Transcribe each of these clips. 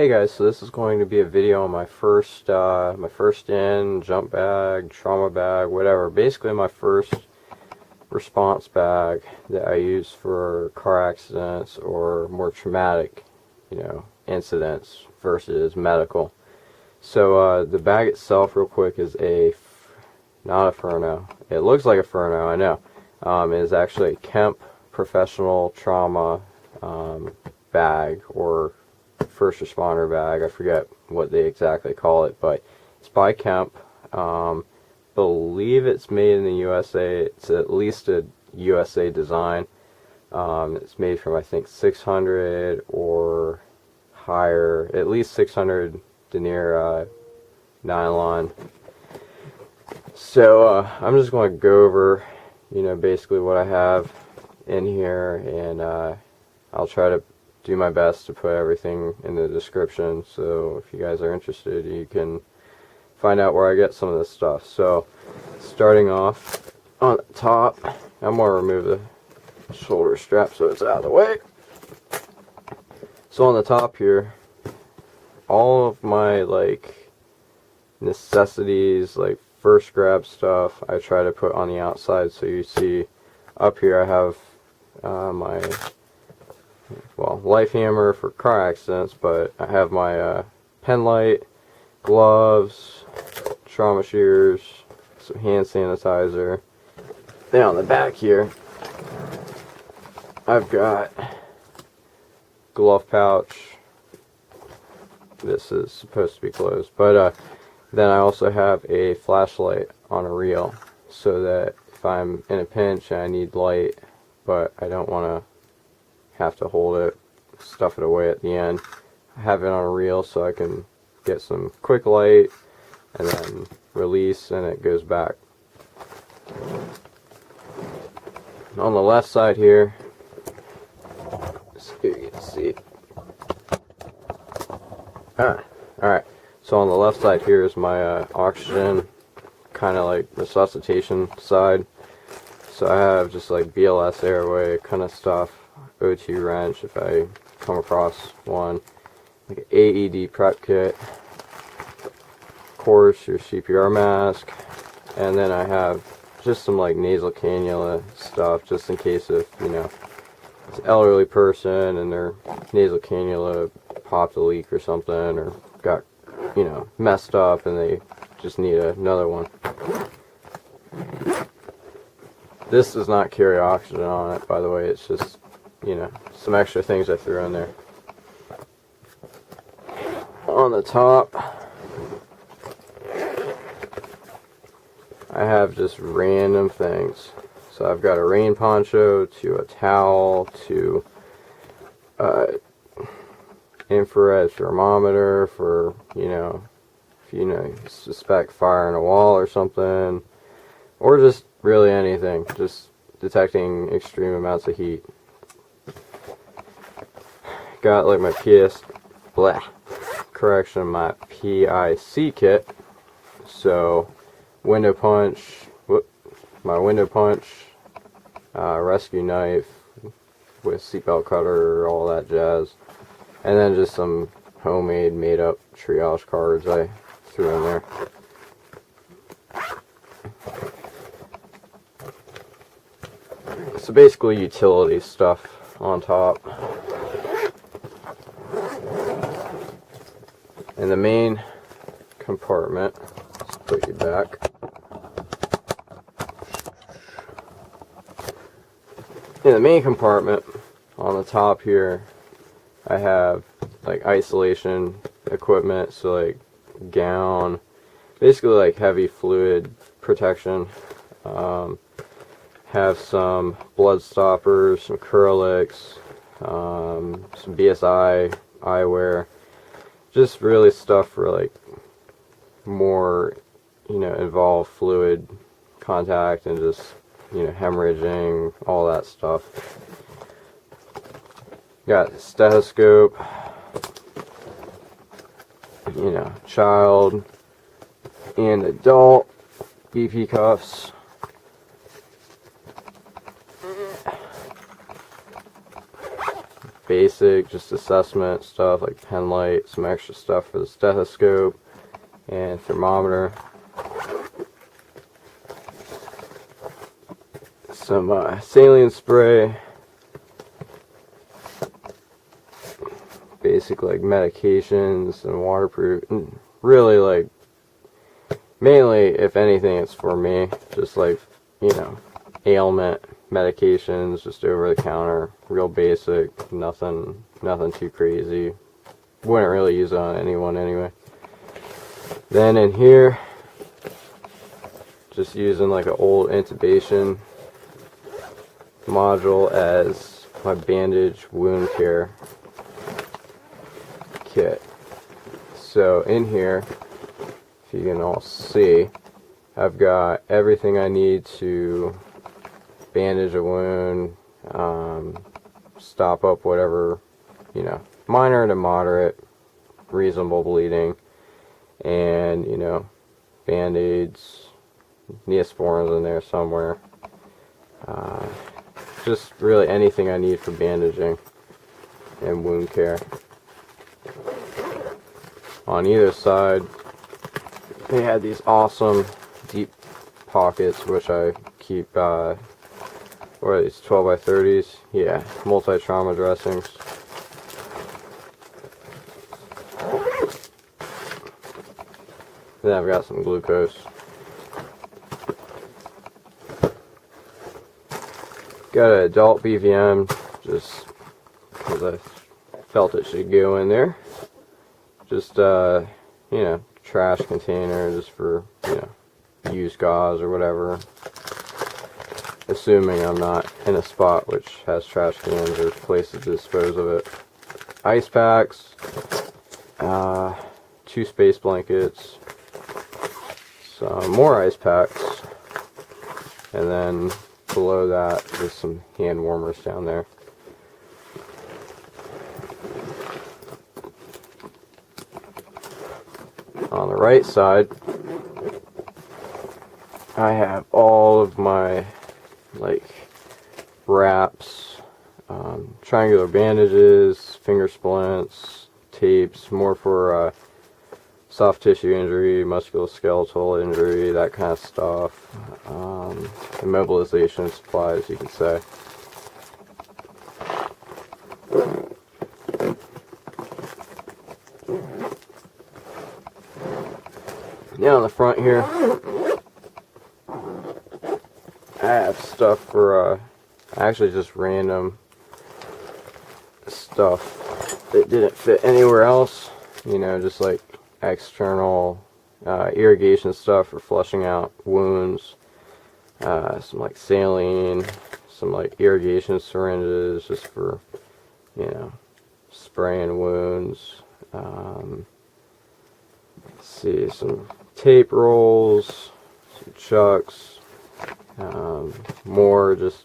Hey guys, so this is going to be a video on my first in, jump bag, trauma bag, whatever. Basically my first response bag that I use for car accidents or more traumatic, incidents versus medical. So the bag itself, real quick, is not a Furno. It looks like a Furno, I know. It is actually a Kemp professional trauma bag, or first responder bag. I forget what they exactly call it, but it's by Kemp. Believe it's made in the USA. It's at least a USA design. It's made from, I think, 600 or higher, at least 600 denier nylon. So I'm just going to go over, basically what I have in here, and I'll try to do my best to put everything in the description, so if you guys are interested, you can find out where I get some of this stuff. So, starting off on the top, I'm going to remove the shoulder strap so it's out of the way. So on the top here, all of my necessities, first grab stuff, I try to put on the outside. So you see up here I have my life hammer for car accidents, but I have my pen light, gloves, trauma shears, some hand sanitizer. Then on the back here, I've got glove pouch. This is supposed to be closed, but then I also have a flashlight on a reel, so that if I'm in a pinch and I need light, but I don't want to have to hold it, stuff it away at the end, I have it on a reel so I can get some quick light and then release and it goes back. On the left side here, so you can see. Alright, so on the left side here is my oxygen, kind of like resuscitation side. So I have just BLS airway kind of stuff, O2 wrench if I come across one, an AED prep kit, of course your CPR mask, and then I have just some nasal cannula stuff, just in case if it's an elderly person and their nasal cannula popped a leak or something, or got messed up and they just need another one. This does not carry oxygen on it, by the way. It's just some extra things I threw in there. On the top, I have just random things. So I've got a rain poncho, to a towel, to infrared thermometer for, if you suspect fire in a wall or something, or just really anything, just detecting extreme amounts of heat. Got my my PIC kit. So window punch, my window punch, rescue knife with seatbelt cutter, all that jazz, and then just some homemade made up triage cards I threw in there. So basically utility stuff on top. In the main compartment, let's put you back. In the main compartment, on the top here, I have isolation equipment, so gown, basically heavy fluid protection. Have some blood stoppers, some Curlix, some BSI eyewear. Just really stuff for more, involved fluid contact and just, hemorrhaging, all that stuff. Got a stethoscope, child and adult BP cuffs. basic, just assessment stuff like pen light, some extra stuff for the stethoscope and thermometer, some saline spray, basic like medications and waterproof, and really like mainly, if anything, it's for me, just like, you know, ailment medications, just over the counter, real basic, nothing too crazy. Wouldn't really use it on anyone anyway. Then in here, just using like an old intubation module as my bandage wound care kit. So in here, if you can all see, I've got everything I need to bandage a wound, stop up whatever, you know, minor to moderate, reasonable bleeding, and, you know, band-aids, Neosporins in there somewhere. Just really anything I need for bandaging and wound care. On either side, they had these awesome deep pockets, which I keep, what are these, 12x30s? Yeah, multi-trauma dressings. Then I've got some glucose. Got an adult BVM, just because I felt it should go in there. Just, you know, trash container, just for, you know, used gauze or whatever. Assuming I'm not in a spot which has trash cans or places to dispose of it. Ice packs, 2 space blankets, some more ice packs, and then below that there's some hand warmers down there. On the right side, I have all of my like wraps, triangular bandages, finger splints, tapes, more for soft tissue injury, musculoskeletal injury, that kind of stuff. Immobilization supplies, you could say. Now on the front here, I have stuff for, actually just random stuff that didn't fit anywhere else, you know, just like external irrigation stuff for flushing out wounds, some like saline, some like irrigation syringes just for, you know, spraying wounds. Let's see, some tape rolls, some chucks, more just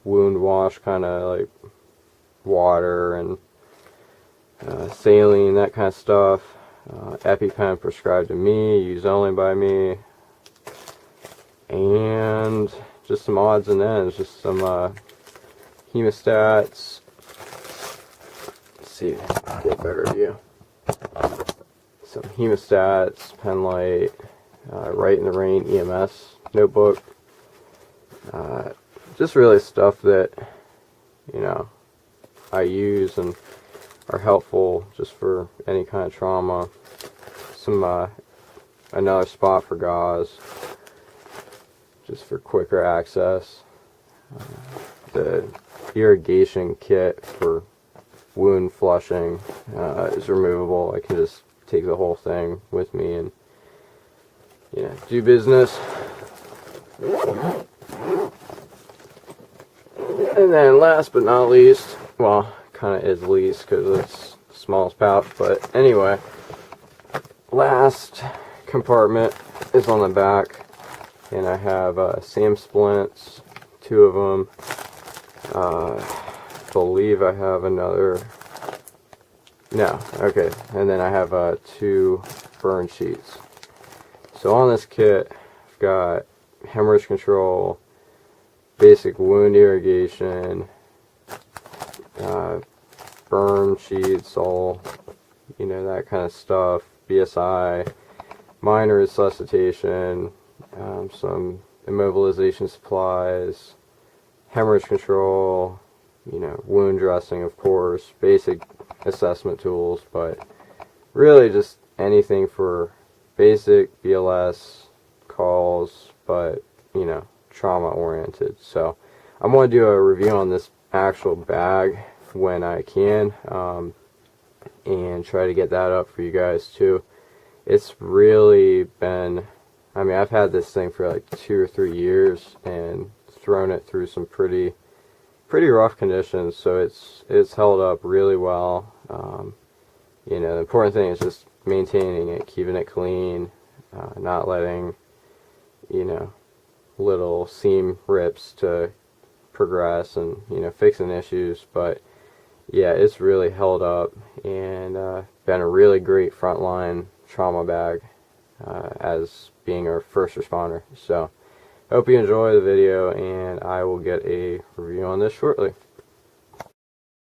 wound wash, kind of like water and saline, that kind of stuff. EpiPen prescribed to me, used only by me, and just some odds and ends, just some hemostats. Let's see, get a better view. Some hemostats, pen light, Right in the Rain EMS notebook. Just really stuff that, you know, I use and are helpful just for any kind of trauma. Some another spot for gauze, just for quicker access. The irrigation kit for wound flushing is removable. I can just take the whole thing with me and, yeah, do business. And then last but not least, well, kind of is least because it's the smallest pouch, but anyway, last compartment is on the back, and I have SAM splints, 2 of them. I believe I have another. No, okay, and then I have 2 burn sheets. So on this kit, I've got hemorrhage control, basic wound irrigation, burn sheets, all, you know, that kind of stuff, BSI, minor resuscitation, some immobilization supplies, hemorrhage control, you know, wound dressing, of course, basic assessment tools, but really just anything for basic BLS calls, but, you know, trauma oriented. So I'm going to do a review on this actual bag when I can, and try to get that up for you guys too. It's really been, I mean, I've had this thing for like 2 or 3 years and thrown it through some pretty rough conditions, so it's held up really well. You know, the important thing is just maintaining it, keeping it clean, not letting, you know, little seam rips to progress, and, you know, fixing issues. But yeah, it's really held up, and been a really great frontline trauma bag as being our first responder. So hope you enjoy the video, and I will get a review on this shortly.